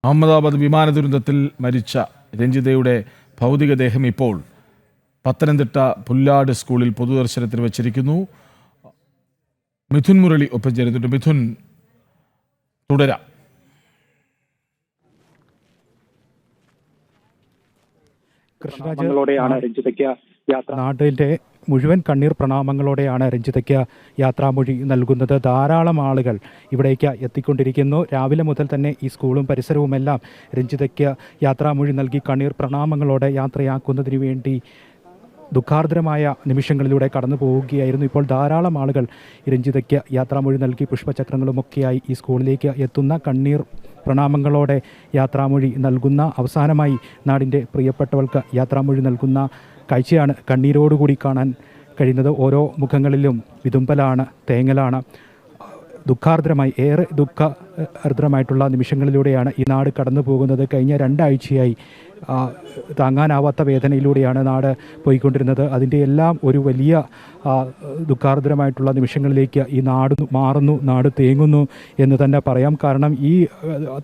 അഹമ്മദാബാദ് വിമാന ദുരന്തത്തിൽ മരിച്ച രഞ്ജിതയുടെ ഭൗതികദേഹം ഇപ്പോൾ പത്തനംതിട്ട പുല്ലാട് സ്കൂളിൽ പൊതുദർശനത്തിന് വച്ചിരിക്കുന്നു. മിഥുൻ മുരളി ഒപ്പം ചേരുന്നുണ്ട്. മിഥുൻ, തുടരാം. നാടിൻ്റെ മുഴുവൻ കണ്ണീർ പ്രണാമങ്ങളോടെയാണ് രഞ്ജിതയ്ക്ക് യാത്രാമൊഴി നൽകുന്നത്. ധാരാളം ആളുകൾ ഇവിടേക്ക് എത്തിക്കൊണ്ടിരിക്കുന്നു. രാവിലെ മുതൽ തന്നെ ഈ സ്കൂളും പരിസരവുമെല്ലാം രഞ്ജിതയ്ക്ക് യാത്രാമൊഴി നൽകി കണ്ണീർ പ്രണാമങ്ങളോടെ യാത്രയാക്കുന്നതിന് വേണ്ടി ദുഃഖാർദ്രമായ നിമിഷങ്ങളിലൂടെ കടന്നു പോവുകയായിരുന്നു. ഇപ്പോൾ ധാരാളം ആളുകൾ രഞ്ജിതയ്ക്ക് യാത്രാമൊഴി നൽകി പുഷ്പചക്രങ്ങളുമൊക്കെയായി ഈ സ്കൂളിലേക്ക് എത്തുന്ന കണ്ണീർ പ്രണാമങ്ങളോടെ യാത്രാമൊഴി നൽകുന്ന, അവസാനമായി നാടിൻ്റെ പ്രിയപ്പെട്ടവൾക്ക് യാത്രാമൊഴി നൽകുന്ന കാഴ്ചയാണ് കണ്ണീരോടുകൂടി കാണാൻ കഴിയുന്നത്. ഓരോ മുഖങ്ങളിലും വിതുമ്പലാണ്, തേങ്ങലാണ്. ദുഃഖാർദ്രമായി, ഏറെ ദുഃഖാർദ്രമായിട്ടുള്ള നിമിഷങ്ങളിലൂടെയാണ് ഈ നാട് കടന്നു പോകുന്നത്. കഴിഞ്ഞ 2 ആഴ്ചയായി താങ്ങാനാവാത്ത വേദനയിലൂടെയാണ് നാട് പോയിക്കൊണ്ടിരുന്നത്. അതിൻ്റെ എല്ലാം ഒരു വലിയ ദുഃഖാർദ്രമായിട്ടുള്ള നിമിഷങ്ങളിലേക്ക് ഈ നാട് മാറുന്നു, നാട് തേങ്ങുന്നു എന്ന് തന്നെ പറയാം. കാരണം ഈ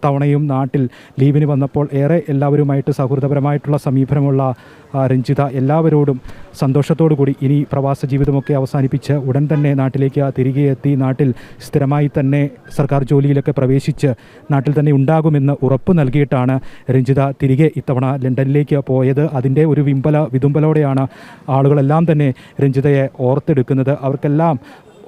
തവണയും നാട്ടിൽ ലീവിന് വന്നപ്പോൾ ഏറെ എല്ലാവരുമായിട്ട് സൗഹൃദപരമായിട്ടുള്ള സമീപനമുള്ള രഞ്ജിത എല്ലാവരോടും സന്തോഷത്തോടു കൂടി ഇനി പ്രവാസ ജീവിതമൊക്കെ അവസാനിപ്പിച്ച് ഉടൻ തന്നെ നാട്ടിലേക്ക് തിരികെ എത്തി നാട്ടിൽ സ്ഥിരമായി തന്നെ സർക്കാർ ജോലിയിലൊക്കെ പ്രവേശിച്ച് നാട്ടിൽ തന്നെ ഉണ്ടാകുമെന്ന് ഉറപ്പ് നൽകിയിട്ടാണ് രഞ്ജിത തിരികെ ഇത്തവണ ലണ്ടനിലേക്ക് പോയത്. അതിൻ്റെ ഒരു വിതുമ്പലോടെയാണ് ആളുകളെല്ലാം തന്നെ രഞ്ജിതയെ ഓർത്തെടുക്കുന്നത്. അവർക്കെല്ലാം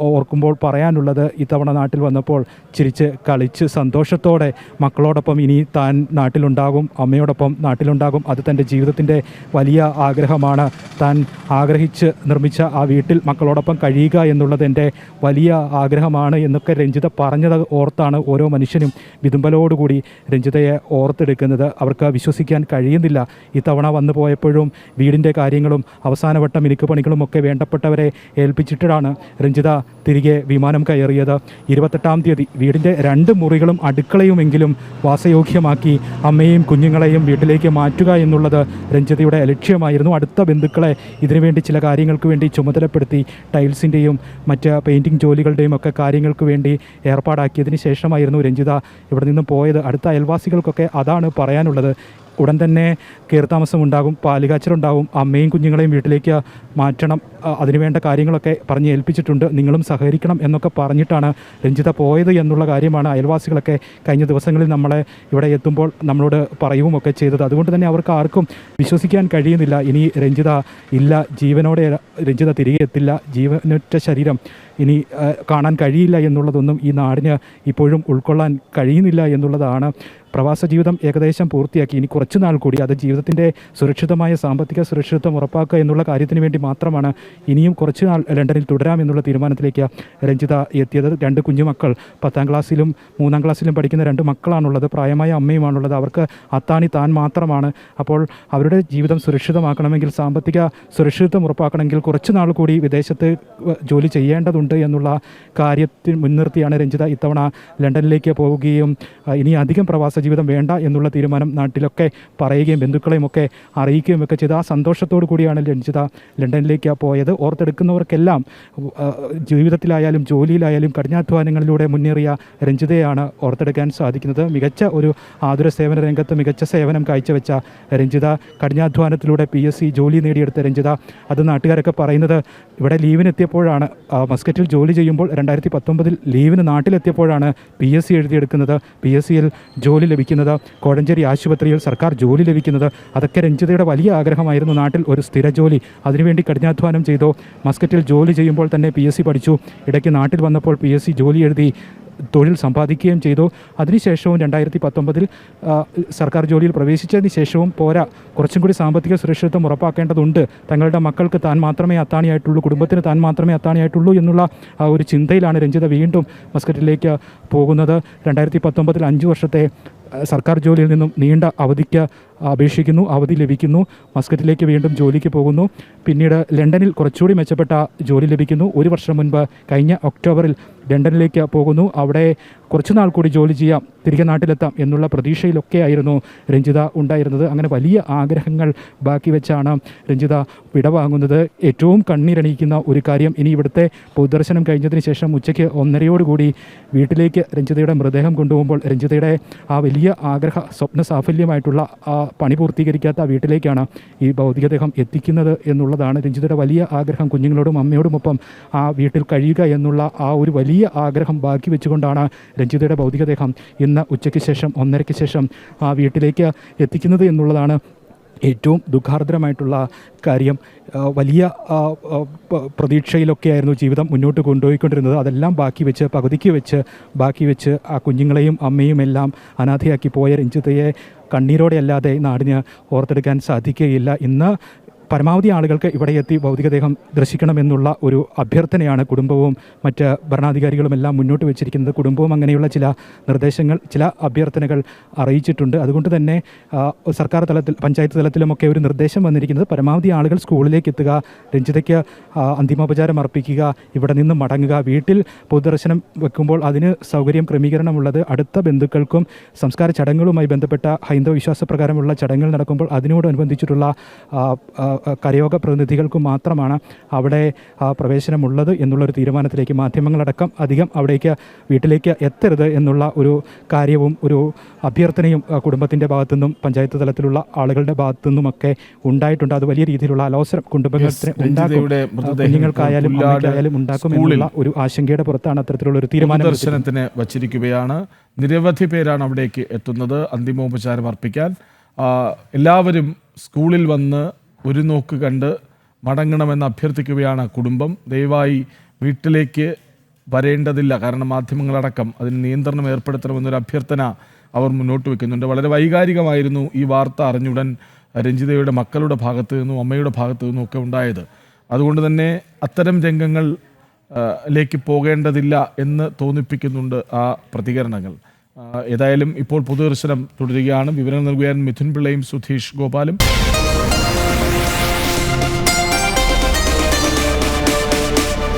ഓർക്കുമ്പോൾ പറയാനുള്ളത്, ഇത്തവണ നാട്ടിൽ വന്നപ്പോൾ ചിരിച്ച് കളിച്ച് സന്തോഷത്തോടെ മക്കളോടൊപ്പം ഇനി താൻ നാട്ടിലുണ്ടാകും, അമ്മയോടൊപ്പം നാട്ടിലുണ്ടാകും. അത് തൻ്റെ ജീവിതത്തിൻ്റെ വലിയ ആഗ്രഹമാണ്. താൻ ആഗ്രഹിച്ച് നിർമ്മിച്ച ആ വീട്ടിൽ മക്കളോടൊപ്പം കഴിയുക എന്നുള്ളത് എൻ്റെ വലിയ ആഗ്രഹമാണ് എന്നൊക്കെ രഞ്ജിത പറഞ്ഞത് ഓർത്താണ് ഓരോ മനുഷ്യനും വിതുമ്പലോടുകൂടി രഞ്ജിതയെ ഓർത്തെടുക്കുന്നത്. അവർക്ക് വിശ്വസിക്കാൻ കഴിയുന്നില്ല. ഇത്തവണ വന്നു പോയപ്പോഴും വീടിൻ്റെ കാര്യങ്ങളും അവസാനവട്ട മിനുക്ക് പണികളും ഒക്കെ വേണ്ടപ്പെട്ടവരെ ഏൽപ്പിച്ചിട്ടാണ് രഞ്ജിത തിരികെ വിമാനം കയറിയത്. 28-ാം തീയതി വീടിൻ്റെ 2 മുറികളും അടുക്കളയുമെങ്കിലും വാസയോഗ്യമാക്കി അമ്മയെയും കുഞ്ഞുങ്ങളെയും വീട്ടിലേക്ക് മാറ്റുക എന്നുള്ളത് രഞ്ജിതയുടെ ലക്ഷ്യമായിരുന്നു. അടുത്ത ബന്ധുക്കളെ ഇതിനുവേണ്ടി ചില കാര്യങ്ങൾക്ക് വേണ്ടി ചുമതലപ്പെടുത്തി ടൈൽസിൻ്റെയും മറ്റ് പെയിൻറ്റിങ് ജോലികളുടെയും ഒക്കെ കാര്യങ്ങൾക്ക് വേണ്ടി ഏർപ്പാടാക്കിയതിന് ശേഷമായിരുന്നു രഞ്ജിത ഇവിടെ നിന്നും പോയത്. അടുത്ത അയൽവാസികൾക്കൊക്കെ അതാണ് പറയാനുള്ളത്. ഉടൻ തന്നെ കയറിത്താമസം ഉണ്ടാകും, പാലുകാച്ചലുണ്ടാകും, അമ്മയും കുഞ്ഞുങ്ങളെയും വീട്ടിലേക്ക് മാറ്റണം, അതിനുവേണ്ട കാര്യങ്ങളൊക്കെ പറഞ്ഞ് ഏൽപ്പിച്ചിട്ടുണ്ട്, നിങ്ങളും സഹകരിക്കണം എന്നൊക്കെ പറഞ്ഞിട്ടാണ് രഞ്ജിത പോയത് എന്നുള്ള കാര്യമാണ് അയൽവാസികളൊക്കെ കഴിഞ്ഞ ദിവസങ്ങളിൽ നമ്മളെ ഇവിടെ എത്തുമ്പോൾ നമ്മളോട് പറയുമൊക്കെ ചെയ്തത്. അതുകൊണ്ട് തന്നെ അവർക്ക് ആർക്കും വിശ്വസിക്കാൻ കഴിയുന്നില്ല ഇനി രഞ്ജിത ഇല്ല, ജീവനോടെ രഞ്ജിത തിരികെ എത്തില്ല, ജീവനൊറ്റ ശരീരം ഇനി കാണാൻ കഴിയില്ല എന്നുള്ളതൊന്നും ഈ നാടിന് ഇപ്പോഴും ഉൾക്കൊള്ളാൻ കഴിയുന്നില്ല എന്നുള്ളതാണ്. പ്രവാസ ജീവിതം ഏകദേശം പൂർത്തിയാക്കി. ഇനി കുറച്ച് നാൾ കൂടി അത് ജീവിതത്തിൻ്റെ സുരക്ഷിതമായ സാമ്പത്തിക സുരക്ഷിതത്വം ഉറപ്പാക്കുക എന്നുള്ള കാര്യത്തിന് വേണ്ടി മാത്രമാണ് ഇനിയും കുറച്ച് നാൾ ലണ്ടനിൽ തുടരാമെന്നുള്ള തീരുമാനത്തിലേക്ക് രഞ്ജിത എത്തിയത്. 2 കുഞ്ഞുമക്കൾ 10ാം ക്ലാസ്സിലും 3ാം ക്ലാസ്സിലും പഠിക്കുന്ന 2 മക്കളാണുള്ളത്. പ്രായമായ അമ്മയുമാണുള്ളത്. അവർക്ക് അത്താണി താൻ മാത്രമാണ്. അപ്പോൾ അവരുടെ ജീവിതം സുരക്ഷിതമാക്കണമെങ്കിൽ, സാമ്പത്തിക സുരക്ഷിതത്വം ഉറപ്പാക്കണമെങ്കിൽ കുറച്ച് നാൾ കൂടി വിദേശത്ത് ജോലി ചെയ്യേണ്ടതുണ്ട് എന്നുള്ള കാര്യത്തിൽ മുൻനിർത്തിയാണ് രഞ്ജിത ഇത്തവണ ലണ്ടനിലേക്ക് പോവുകയും ഇനി അധികം പ്രവാസ ജീവിതം വേണ്ട എന്നുള്ള തീരുമാനം നാട്ടിലൊക്കെ പറയുകയും ബന്ധുക്കളെയും ഒക്കെ അറിയിക്കുകയും ഒക്കെ ചെയ്ത് ആ സന്തോഷത്തോടു കൂടിയാണ് രഞ്ജിത ലണ്ടനിലേക്ക് പോയത്. ഓർത്തെടുക്കുന്നവർക്കെല്ലാം ജീവിതത്തിലായാലും ജോലിയിലായാലും കഠിനാധ്വാനങ്ങളിലൂടെ മുന്നേറിയ രഞ്ജിതയാണ് ഓർത്തെടുക്കാൻ സാധിക്കുന്നത്. മികച്ച ഒരു ആതുര സേവന രംഗത്ത് മികച്ച സേവനം കാഴ്ചവെച്ച രഞ്ജിത, കഠിനാധ്വാനത്തിലൂടെ PSC ജോലി നേടിയെടുത്ത രഞ്ജിത. അത് നാട്ടുകാരൊക്കെ പറയുന്നത് ഇവിടെ ലീവിനെത്തിയപ്പോഴാണ്, മസ്കറ്റിൽ ജോലി ചെയ്യുമ്പോൾ 2019 ലീവിന് നാട്ടിലെത്തിയപ്പോഴാണ് PSC എഴുതിയെടുക്കുന്നത്, PSCയിൽ ജോലി ലഭിക്കുന്നത്, കോഴഞ്ചേരി ആശുപത്രിയിൽ സർക്കാർ ജോലി ലഭിക്കുന്നത്. അതൊക്കെ രഞ്ജിതയുടെ വലിയ ആഗ്രഹമായിരുന്നു. നാട്ടിൽ ഒരു സ്ഥിര ജോലി, അതിനുവേണ്ടി കഠിനാധ്വാനം ചെയ്തു. മസ്കറ്റിൽ ജോലി ചെയ്യുമ്പോൾ തന്നെ PSC പഠിച്ചു. ഇടയ്ക്ക് നാട്ടിൽ വന്നപ്പോൾ PSC ജോലി എഴുതി തൊഴിൽ സമ്പാദിക്കുകയും ചെയ്തു. അതിനുശേഷവും 2019 സർക്കാർ ജോലിയിൽ പ്രവേശിച്ചതിന് ശേഷവും പോരാ, കുറച്ചും കൂടി സാമ്പത്തിക സുരക്ഷിതത്വം ഉറപ്പാക്കേണ്ടതുണ്ട്, തങ്ങളുടെ മക്കൾക്ക് താൻ മാത്രമേ അത്താണിയായിട്ടുള്ളൂ, കുടുംബത്തിന് താൻ മാത്രമേ അത്താണിയായിട്ടുള്ളൂ എന്നുള്ള ഒരു ചിന്തയിലാണ് രഞ്ജിത വീണ്ടും മസ്കറ്റിലേക്ക് പോകുന്നത്. 2019 5 വർഷത്തെ സർക്കാർ ജോലിയിൽ നിന്നും നീണ്ട അവധിക്ക് അപേക്ഷിക്കുന്നു, അവധി ലഭിക്കുന്നു, മസ്കറ്റിലേക്ക് വീണ്ടും ജോലിക്ക് പോകുന്നു. പിന്നീട് ലണ്ടനിൽ കുറച്ചുകൂടി മെച്ചപ്പെട്ട ജോലി ലഭിക്കുന്നു. 1 വർഷം മുൻപ് കഴിഞ്ഞ ഒക്ടോബറിൽ ലണ്ടനിലേക്ക് പോകുന്നു. അവിടെ കുറച്ചുനാൾ കൂടി ജോലി ചെയ്യാം, തിരികെ നാട്ടിലെത്താം എന്നുള്ള പ്രതീക്ഷയിലൊക്കെ ആയിരുന്നു രഞ്ജിത ഉണ്ടായിരുന്നത്. അങ്ങനെ വലിയ ആഗ്രഹങ്ങൾ ബാക്കി വെച്ചാണ് രഞ്ജിത വിടവാങ്ങുന്നത്. ഏറ്റവും കണ്ണീരണിയിക്കുന്ന ഒരു കാര്യം, ഇനി ഇവിടുത്തെ പൊതുദർശനം കഴിഞ്ഞതിന് ശേഷം ഉച്ചയ്ക്ക് 1:30 വീട്ടിലേക്ക് രഞ്ജിതയുടെ മൃതദേഹം കൊണ്ടുപോകുമ്പോൾ രഞ്ജിതയുടെ ആ വലിയ ആഗ്രഹ സ്വപ്ന സാഫല്യമായിട്ടുള്ള ആ പണി പൂർത്തീകരിക്കാത്ത വീട്ടിലേക്കാണ് ഈ ഭൗതികദേഹം എത്തിക്കുന്നത് എന്നുള്ളതാണ്. രഞ്ജിതയുടെ വലിയ ആഗ്രഹം, കുഞ്ഞുങ്ങളോടും അമ്മയോടുമൊപ്പം ആ വീട്ടിൽ കഴിയുക എന്നുള്ള ആ ഒരു വലിയ ആഗ്രഹം ബാക്കി വെച്ചുകൊണ്ടാണ് രഞ്ജിതയുടെ ഭൗതികദേഹം ഇന്ന് ഉച്ചയ്ക്ക് ശേഷം 1:30 ശേഷം ആ വീട്ടിലേക്ക് എത്തിക്കുന്നത് എന്നുള്ളതാണ് ഏറ്റവും ദുഃഖാർദ്രമായിട്ടുള്ള കാര്യം. വലിയ പ്രതീക്ഷയിലൊക്കെയായിരുന്നു ജീവിതം മുന്നോട്ട് കൊണ്ടുപോയിക്കൊണ്ടിരുന്നത്. അതെല്ലാം പകുതിക്ക് വെച്ച് ആ കുഞ്ഞുങ്ങളെയും അമ്മയും എല്ലാം അനാഥയാക്കി പോയ രഞ്ജിതയെ കണ്ണീരോടെ അല്ലാതെ നാടിന് ഓർത്തെടുക്കാൻ സാധിക്കുകയില്ല. ഇന്ന് പരമാവധി ആളുകൾക്ക് ഇവിടെ എത്തി ഭൗതികദേഹം ദർശിക്കണമെന്നുള്ള ഒരു അഭ്യർത്ഥനയാണ് കുടുംബവും മറ്റ് ഭരണാധികാരികളുമെല്ലാം മുന്നോട്ട് വെച്ചിരിക്കുന്നത്. കുടുംബവും അങ്ങനെയുള്ള ചില നിർദ്ദേശങ്ങൾ, ചില അഭ്യർത്ഥനകൾ അറിയിച്ചിട്ടുണ്ട്. അതുകൊണ്ട് തന്നെ സർക്കാർ തലത്തിൽ, പഞ്ചായത്ത് തലത്തിലുമൊക്കെ ഒരു നിർദ്ദേശം വന്നിരിക്കുന്നത് പരമാവധി ആളുകൾ സ്കൂളിലേക്ക് എത്തുക, രഞ്ജിതയ്ക്ക് അന്തിമോപചാരം അർപ്പിക്കുക, ഇവിടെ നിന്ന് മടങ്ങുക. വീട്ടിൽ പൊതുദർശനം വെക്കുമ്പോൾ അതിന് ക്രമീകരണമുള്ളത് അടുത്ത ബന്ധുക്കൾക്കും സംസ്കാര ചടങ്ങുകളുമായി ബന്ധപ്പെട്ട ഹൈന്ദവ വിശ്വാസപ്രകാരമുള്ള ചടങ്ങുകൾ നടക്കുമ്പോൾ അതിനോടനുബന്ധിച്ചിട്ടുള്ള കരയോഗ പ്രതിനിധികൾക്ക് മാത്രമാണ് അവിടെ പ്രവേശനമുള്ളത് എന്നുള്ളൊരു തീരുമാനത്തിലേക്ക് മാധ്യമങ്ങളടക്കം അധികം അവിടേക്ക് വീട്ടിലേക്ക് എത്തരുത് എന്നുള്ള ഒരു കാര്യവും ഒരു അഭ്യർത്ഥനയും കുടുംബത്തിൻ്റെ ഭാഗത്തുനിന്നും പഞ്ചായത്ത് തലത്തിലുള്ള ആളുകളുടെ ഭാഗത്തുനിന്നുമൊക്കെ ഉണ്ടായിട്ടുണ്ട്. അത് വലിയ രീതിയിലുള്ള അലോസരം കുടുംബത്തിന് ഉണ്ടാക്കും, കുഞ്ഞുങ്ങൾക്കായാലും അമ്മയ്ക്കായാലും ഉണ്ടാക്കും എന്നുള്ള ഒരു ആശങ്കയുടെ പുറത്താണ് അത്തരത്തിലുള്ള ഒരു തീരുമാനം ദർശനത്തിന് വച്ചിരിക്കുകയാണ്. നിരവധി പേരാണ് അവിടേക്ക് എത്തുന്നത് അന്തിമോപചാരം അർപ്പിക്കാൻ. എല്ലാവരും സ്കൂളിൽ വന്ന് ഒരു നോക്ക് കണ്ട് മടങ്ങണമെന്ന് അഭ്യർത്ഥിക്കുകയാണ് കുടുംബം. ദയവായി വീട്ടിലേക്ക് വരേണ്ടതില്ല, കാരണം മാധ്യമങ്ങളടക്കം അതിന് നിയന്ത്രണം ഏർപ്പെടുത്തണമെന്നൊരു അഭ്യർത്ഥന അവർ മുന്നോട്ട് വയ്ക്കുന്നുണ്ട്. വളരെ വൈകാരികമായിരുന്നു ഈ വാർത്ത അറിഞ്ഞുടൻ രഞ്ജിതയുടെ മക്കളുടെ ഭാഗത്തു നിന്നും അമ്മയുടെ ഭാഗത്തു നിന്നും ഒക്കെ ഉണ്ടായത്. അതുകൊണ്ട് തന്നെ അത്തരം രംഗങ്ങളിലേക്ക് പോകേണ്ടതില്ല എന്ന് തോന്നിപ്പിക്കുന്നുണ്ട് ആ പ്രതികരണങ്ങൾ. ഏതായാലും ഇപ്പോൾ പൊതുദർശനം തുടരുകയാണ്. വിവരം നൽകുവാൻ മിഥുൻ പിള്ളയും സുധീഷ് ഗോപാലും.